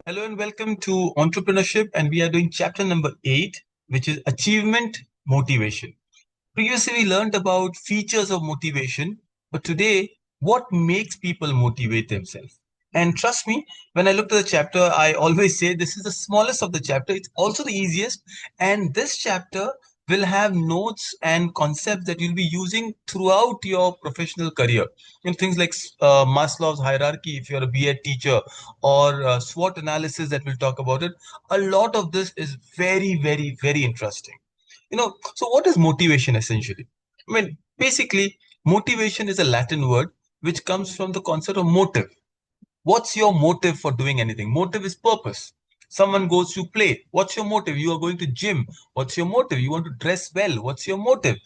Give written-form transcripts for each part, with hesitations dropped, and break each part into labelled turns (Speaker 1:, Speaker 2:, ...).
Speaker 1: Hello and welcome to Entrepreneurship, and we are doing chapter number 8, which is Achievement Motivation. Previously, we learned about features of motivation, but today, what makes people motivate themselves? And trust me, when I looked at the chapter, I always say this is the smallest of the chapter. It's also the easiest. And this chapter will have notes and concepts that you'll be using throughout your professional career. Things like Maslow's hierarchy, if you're a B.Ed teacher, or SWOT analysis that we'll talk about it. A lot of this is very, very, very interesting. So what is motivation essentially? Basically, motivation is a Latin word which comes from the concept of motive. What's your motive for doing anything? Motive is purpose. Someone goes to play. What's your motive? You are going to gym. What's your motive? You want to dress well. What's your motive?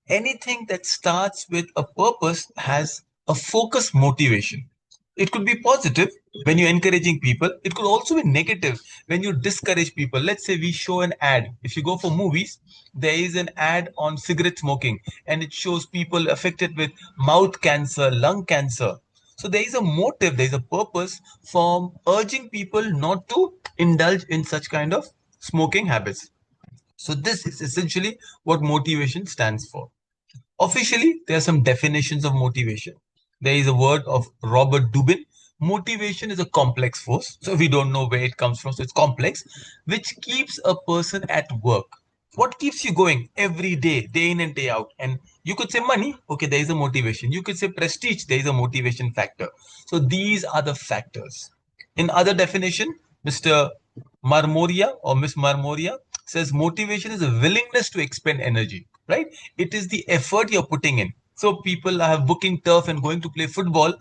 Speaker 1: Anything that starts with a purpose has a focused motivation. It could be positive when you're encouraging people. It could also be negative when you discourage people. Let's say we show an ad. If you go for movies, there is an ad on cigarette smoking and it shows people affected with mouth cancer, lung cancer. So there is a motive, there is a purpose for urging people not to indulge in such kind of smoking habits. So this is essentially what motivation stands for. Officially, there are some definitions of motivation. There is a word of Robert Dubin. Motivation is a complex force. So we don't know where it comes from. So it's complex, which keeps a person at work. What keeps you going every day in and day out? And you could say money. Okay, there is a motivation. You could say prestige. There is a motivation factor. So these are the factors. In other definition, Mr. Marmoria or Miss Marmoria says motivation is a willingness to expend energy, right? It is the effort you're putting in. So people have booking turf and going to play football.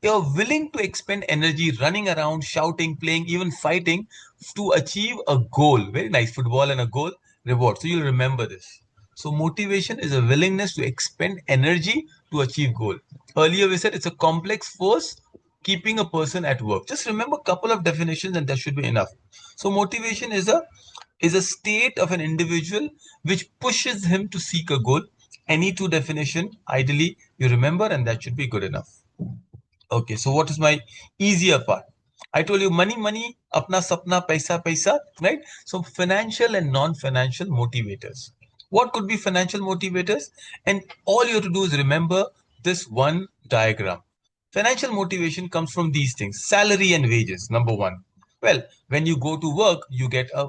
Speaker 1: You're willing to expend energy running around, shouting, playing, even fighting to achieve a goal. Very nice, football and a goal reward. So you'll remember this. So motivation is a willingness to expend energy to achieve goal. Earlier we said it's a complex force keeping a person at work. Just remember a couple of definitions and that should be enough. So motivation is a state of an individual which pushes him to seek a goal. Any two definition, ideally, you remember, and that should be good enough. Okay, so what is my easier part? I told you money, money, apna sapna, paisa, paisa, right? So financial and non-financial motivators. What could be financial motivators? And all you have to do is remember this one diagram. Financial motivation comes from these things: salary and wages, number one. Well, when you go to work, you get a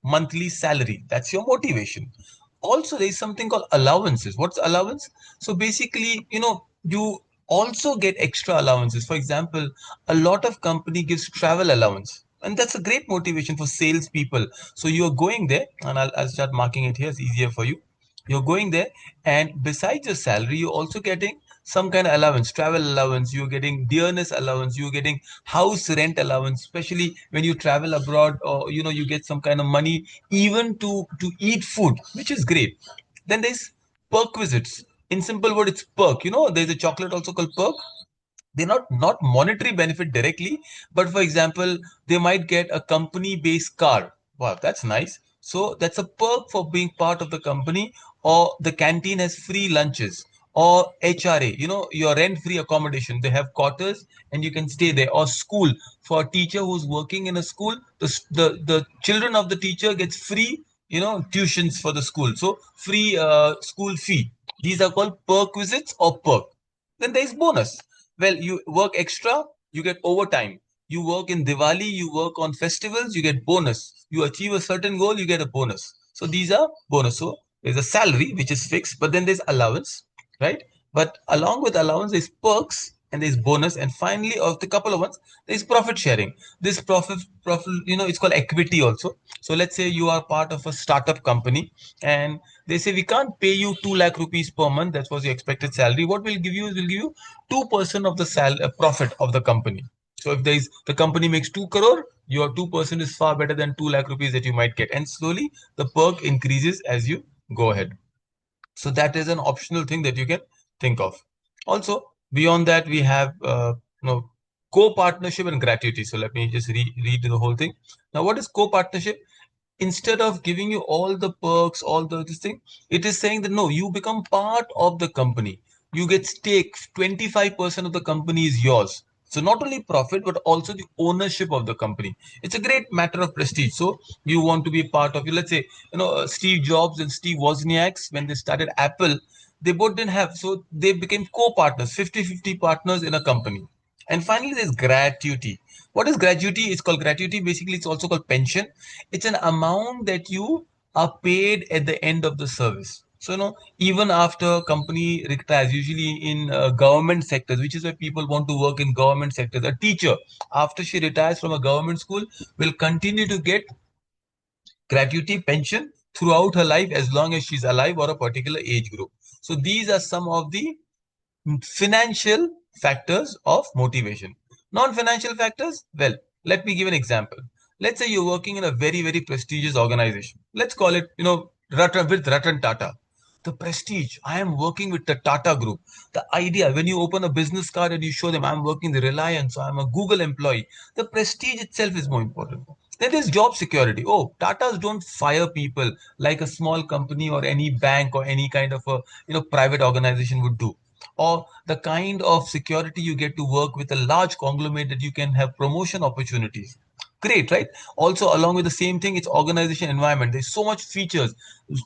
Speaker 1: monthly salary. That's your motivation. Also, there is something called allowances. What's allowance? So basically, you also get extra allowances. For example, a lot of company gives travel allowance. And that's a great motivation for salespeople. So you're going there, and I'll start marking it here. It's easier for you. You're going there, and besides your salary, you're also getting some kind of allowance, travel allowance, you're getting dearness allowance, you're getting house rent allowance, especially when you travel abroad, or you get some kind of money even to eat food, which is great. Then there's perquisites. In simple word, it's perk. There's a chocolate also called perk. They're not monetary benefit directly, but for example, they might get a company based car. Wow, that's nice. So that's a perk for being part of the company. Or the canteen has free lunches, or HRA, your rent free accommodation. They have quarters and you can stay there. Or school, for a teacher who's working in a school, the children of the teacher gets free tuitions for the school, so free school fee. These are called perquisites or perk. Then there is bonus. Well, you work extra, you get overtime. You work in Diwali, you work on festivals, you get bonus. You achieve a certain goal, you get a bonus. So these are bonus. So there's a salary which is fixed, but then there's allowance, right? But along with allowance, there's perks and there's bonus. And finally, of the couple of ones, there's profit sharing. This profit, it's called equity also. So let's say you are part of a startup company and they say we can't pay you 2 lakh rupees per month. That was your expected salary. What we'll give you is we'll give you 2% of the profit of the company. So if the company makes 2 crore, your 2% is far better than 2 lakh rupees that you might get. And slowly the perk increases as you go ahead. So that is an optional thing that you can think of. Also, beyond that, we have co-partnership and gratuity. So let me just read the whole thing. Now, what is co-partnership? Instead of giving you all the perks, all this thing, it is saying that no, you become part of the company. You get stake. 25% of the company is yours. So not only profit, but also the ownership of the company. It's a great matter of prestige. So you want to be a part of it. Let's say, Steve Jobs and Steve Wozniak, when they started Apple, they both didn't have, so they became co-partners, 50-50 partners in a company. And finally, there's gratuity. What is gratuity? It's called gratuity. Basically, it's also called pension. It's an amount that you are paid at the end of the service. So, even after a company retires, usually in government sectors, which is where people want to work in government sectors, a teacher, after she retires from a government school, will continue to get gratuity pension throughout her life as long as she's alive or a particular age group. So, these are some of the financial factors of motivation. Non-financial factors, well, let me give an example. Let's say you're working in a very, very prestigious organization. Let's call it, Ratan Tata. The prestige. I am working with the Tata Group. The idea, when you open a business card and you show them I'm working the Reliance, or I'm a Google employee, the prestige itself is more important. Then there's job security. Oh, Tatas don't fire people like a small company or any bank or any kind of a private organization would do, or the kind of security you get to work with a large conglomerate that you can have promotion opportunities. Great, right? Also, along with the same thing, it's organization environment. There's so much features.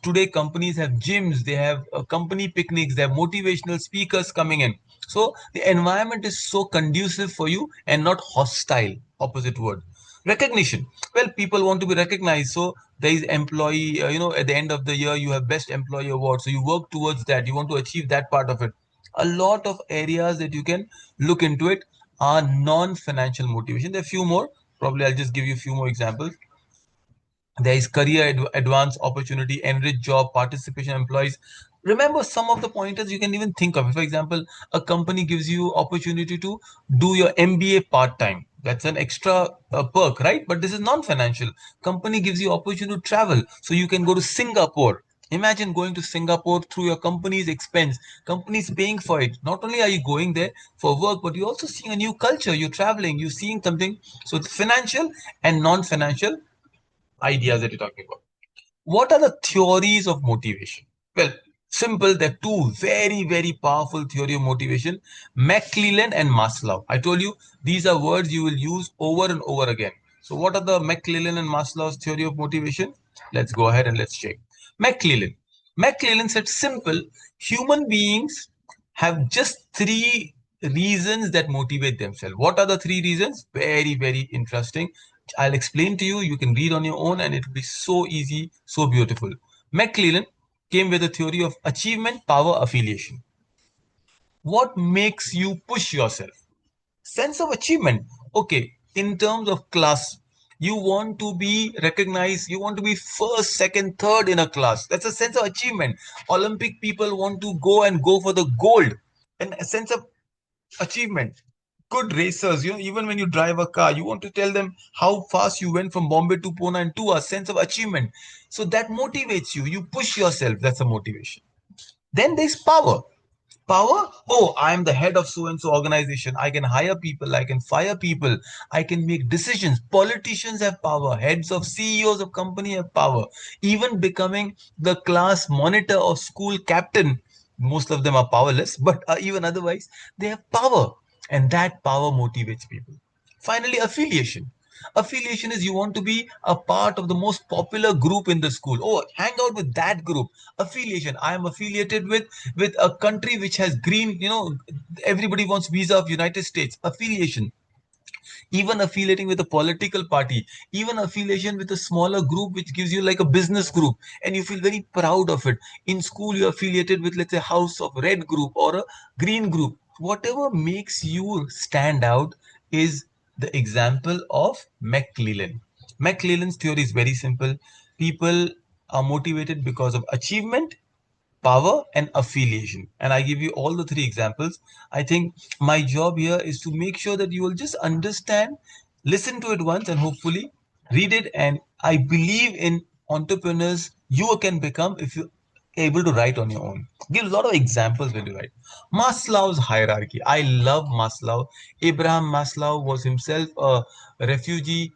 Speaker 1: Today, companies have gyms, they have company picnics, they have motivational speakers coming in. So the environment is so conducive for you and not hostile. Opposite word. Recognition. Well, people want to be recognized. So there is employee, at the end of the year, you have best employee award. So you work towards that. You want to achieve that part of it. A lot of areas that you can look into it are non-financial motivation. There are a few more. Probably I'll just give you a few more examples. There is career advance opportunity, enrich job, participation employees. Remember some of the pointers you can even think of. For example, a company gives you opportunity to do your MBA part-time. That's an extra perk, right? But this is non-financial. Company gives you opportunity to travel. So you can go to Singapore. Imagine going to Singapore through your company's expense. Company's paying for it. Not only are you going there for work, but you're also seeing a new culture. You're traveling, you're seeing something. So it's financial and non-financial ideas that you're talking about. What are the theories of motivation? Well, simple. There are two very, very powerful theory of motivation, McClelland and Maslow. I told you these are words you will use over and over again. So what are the McClelland and Maslow's theory of motivation? Let's go ahead and let's check. McClelland. McClelland said simple, human beings have just three reasons that motivate themselves. What are the three reasons? Very, very interesting. I'll explain to you. You can read on your own and it will be so easy, so beautiful. McClelland came with a theory of achievement, power, affiliation. What makes you push yourself? Sense of achievement. Okay, in terms of class, you want to be recognized, you want to be first, second, third in a class. That's a sense of achievement. Olympic people want to go for the gold, and a sense of achievement. Good racers, even when you drive a car, you want to tell them how fast you went from Bombay to Pune in 2 hours, sense of achievement. So that motivates you. You push yourself. That's a motivation. Then there's power. Power? Oh, I'm the head of so and so organization. I can hire people. I can fire people. I can make decisions. Politicians have power. Heads of CEOs of company have power. Even becoming the class monitor or school captain, most of them are powerless, but even otherwise, they have power. And that power motivates people. Finally, affiliation. Affiliation is you want to be a part of the most popular group in the school. Oh, hang out with that group. Affiliation. I am affiliated with a country which has green, everybody wants visa of United States. Affiliation. Even affiliating with a political party, even affiliation with a smaller group which gives you like a business group and you feel very proud of it. In school, you're affiliated with, let's say, House of Red group or a green group. Whatever makes you stand out is the example of McClelland. McClelland's theory is very simple. People are motivated because of achievement, power, and affiliation. And I give you all the three examples. I think my job here is to make sure that you will just understand, listen to it once, and hopefully read it. And I believe in entrepreneurs you can become if you able to write on your own. Give a lot of examples when you write. Maslow's hierarchy. I love Maslow. Abraham Maslow was himself a refugee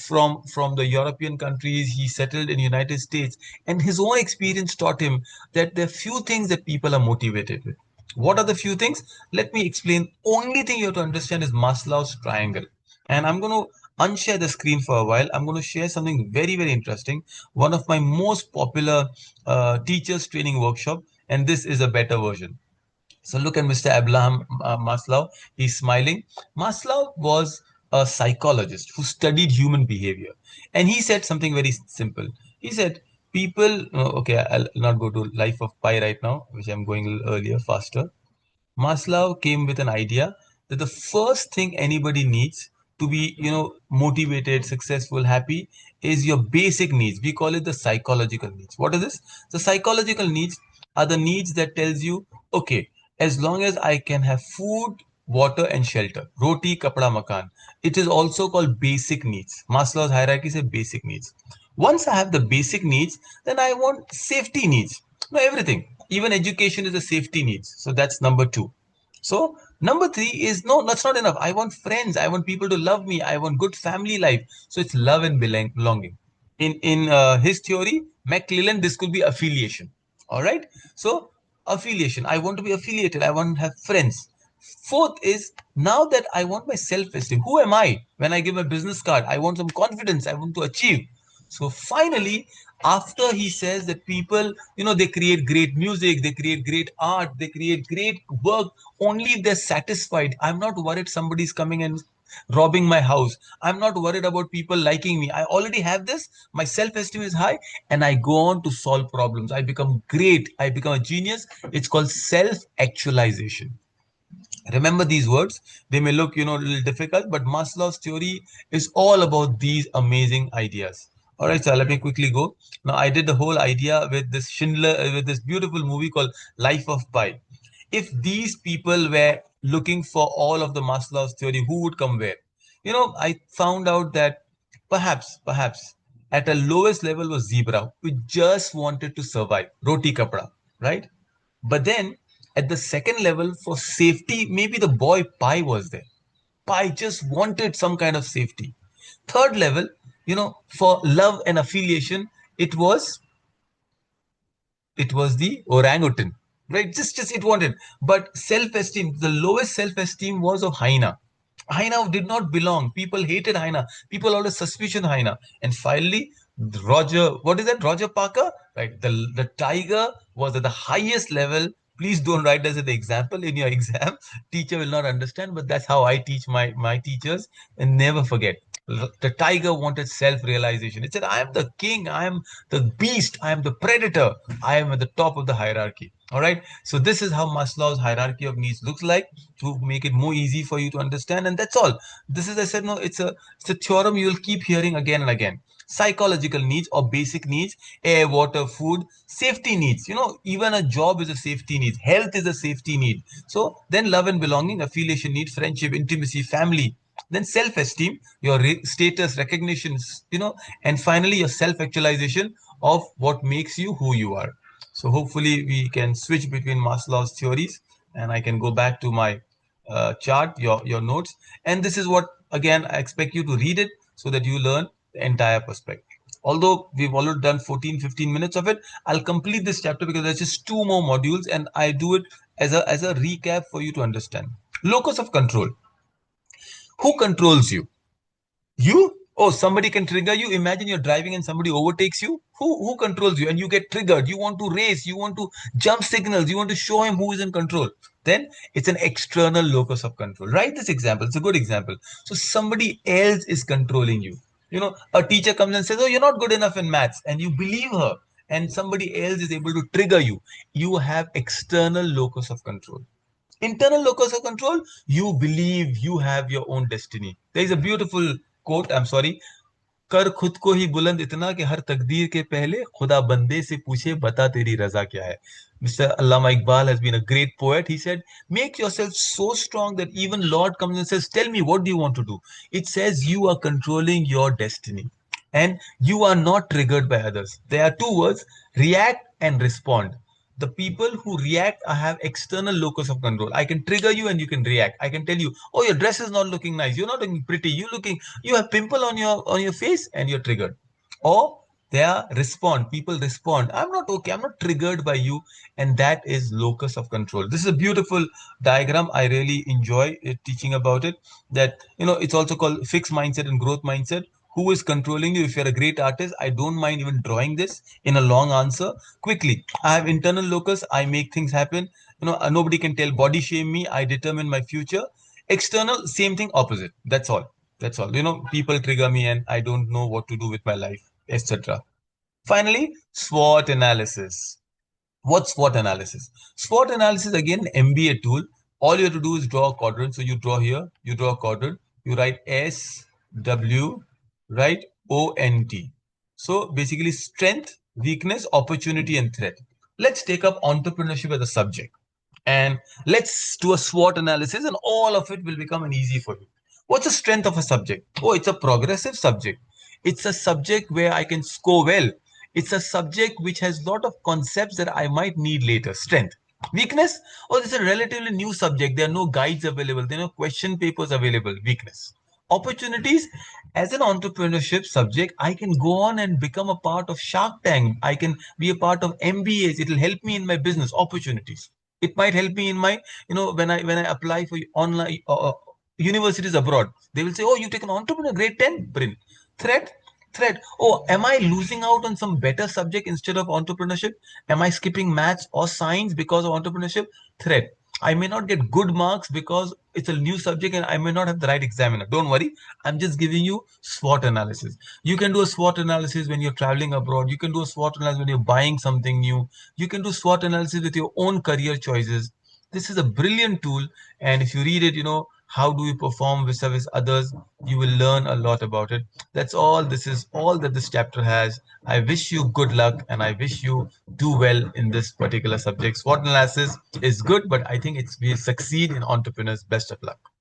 Speaker 1: from the European countries. He settled in the United States, and his own experience taught him that there are few things that people are motivated with. What are the few things? Let me explain. Only thing you have to understand is Maslow's triangle. And I'm going to unshare the screen for a while. I'm going to share something very, very interesting. One of my most popular teachers training workshop. And this is a better version. So look at Mr. Abraham Maslow. He's smiling. Maslow was a psychologist who studied human behavior. And he said something very simple. He said, people, okay, I'll not go to Life of Pi right now, which I'm going a little earlier, faster. Maslow came with an idea that the first thing anybody needs to be, motivated, successful, happy is your basic needs. We call it the psychological needs. What is this? The psychological needs are the needs that tells you, okay, as long as I can have food, water and shelter, roti, kapda, makan. It is also called basic needs. Maslow's hierarchy says basic needs. Once I have the basic needs, then I want safety needs. No, everything. Even education is a safety needs. So that's number two. So number three is no, that's not enough. I want friends. I want people to love me. I want good family life. So it's love and belonging. In his theory, McClelland, this could be affiliation. All right. So affiliation. I want to be affiliated. I want to have friends. Fourth is now that I want my self-esteem. Who am I? When I give my business card, I want some confidence. I want to achieve. So finally, after he says that people, they create great music, they create great art, they create great work only if they're satisfied. I'm not worried somebody's coming and robbing my house. I'm not worried about people liking me. I already have this. My self-esteem is high and I go on to solve problems. I become great. I become a genius. It's called self-actualization. Remember these words. They may look, a little difficult, but Maslow's theory is all about these amazing ideas. All right, so let me quickly go. Now, I did the whole idea with this Schindler, with this beautiful movie called Life of Pi. If these people were looking for all of the Maslow's theory, who would come where? I found out that perhaps at a lowest level was zebra, who just wanted to survive, roti kapda, right? But then at the second level for safety, maybe the boy Pi was there. Pi just wanted some kind of safety. Third level, for love and affiliation, it was the orangutan, right? Just it wanted. But self-esteem, the lowest self-esteem was of hyena. Hyena did not belong. People hated hyena. People always suspicion hyena. And finally, Roger, what is that? Roger Parker, right? The tiger was at the highest level. Please don't write this as an example in your exam. Teacher will not understand, but that's how I teach my teachers. And never forget, the tiger wanted self-realization. It said, I am the king, I am the beast, I am the predator, I am at the top of the hierarchy. All right. So this is how Maslow's hierarchy of needs looks like to make it more easy for you to understand. And that's all. This is, I said, no, it's a theorem you'll keep hearing again and again. Psychological needs or basic needs, air, water, food, safety needs. Even a job is a safety need. Health is a safety need. So then love and belonging, affiliation need, friendship, intimacy, family. Then self-esteem, your status, recognitions, and finally your self-actualization of what makes you who you are. So hopefully we can switch between Maslow's theories and I can go back to my chart, your notes. And this is what, again, I expect you to read it so that you learn the entire perspective. Although we've already done 14-15 minutes of it, I'll complete this chapter because there's just two more modules and I do it as a recap for you to understand. Locus of control. Who controls you? You? Oh, somebody can trigger you. Imagine you're driving and somebody overtakes you. Who controls you? And you get triggered. You want to race. You want to jump signals. You want to show him who is in control. Then it's an external locus of control. Write this example. It's a good example. So somebody else is controlling you. A teacher comes and says, oh, you're not good enough in maths. And you believe her. And somebody else is able to trigger you. You have external locus of control. Internal locus of control, you believe you have your own destiny. There is a beautiful quote, I'm sorry. कर खुद को ही बुलंद इतना कि हर तकदीर के पहले खुदा बंदे से पूछे बता तेरी रजा क्या है. Mr. Allama Iqbal has been a great poet. He said, make yourself so strong that even Lord comes and says, tell me, what do you want to do? It says you are controlling your destiny and you are not triggered by others. There are two words, react and respond. The people who react, I have external locus of control. I can trigger you and you can react. I can tell you, oh, your dress is not looking nice. You're not looking pretty. You have pimple on your face and you're triggered. Or People respond. I'm not okay, I'm not triggered by you. And that is locus of control. This is a beautiful diagram. I really enjoy teaching about it. That, it's also called fixed mindset and growth mindset. Who is controlling you? If you're a great artist, I don't mind even drawing this in a long answer quickly. I have internal locus. I make things happen. Nobody can tell body shame me. I determine my future. External, same thing, opposite. That's all. People trigger me and I don't know what to do with my life, etc. Finally, SWOT analysis. What's SWOT analysis? SWOT analysis, again, an MBA tool. All you have to do is draw a quadrant. So you draw here, you draw a quadrant, you write S, W, right? O, N, T. So basically strength, weakness, opportunity, and threat. Let's take up entrepreneurship as a subject. And let's do a SWOT analysis and all of it will become an easy for you. What's the strength of a subject? Oh, it's a progressive subject. It's a subject where I can score well. It's a subject which has a lot of concepts that I might need later. Strength. Weakness? Oh, it's a relatively new subject. There are no guides available. There are no question papers available. Weakness. Opportunities. As an entrepreneurship subject, I can go on and become a part of Shark Tank. I can be a part of MBAs. It will help me in my business. Opportunities. It might help me in my, when I apply for online universities abroad. They will say, oh, you've taken entrepreneur grade 10. Brilliant. Threat. Oh, am I losing out on some better subject instead of entrepreneurship? Am I skipping maths or science because of entrepreneurship? Threat. I may not get good marks because it's a new subject and I may not have the right examiner. Don't worry. I'm just giving you SWOT analysis. You can do a SWOT analysis when you're traveling abroad. You can do a SWOT analysis when you're buying something new. You can do SWOT analysis with your own career choices. This is a brilliant tool. And if you read it, how do you perform vis-a-vis others, you will learn a lot about it. That's all. This is all that this chapter has. I wish you good luck and I wish you do well in this particular subject. SWOT analysis is good, but I think we succeed in entrepreneurs. Best of luck.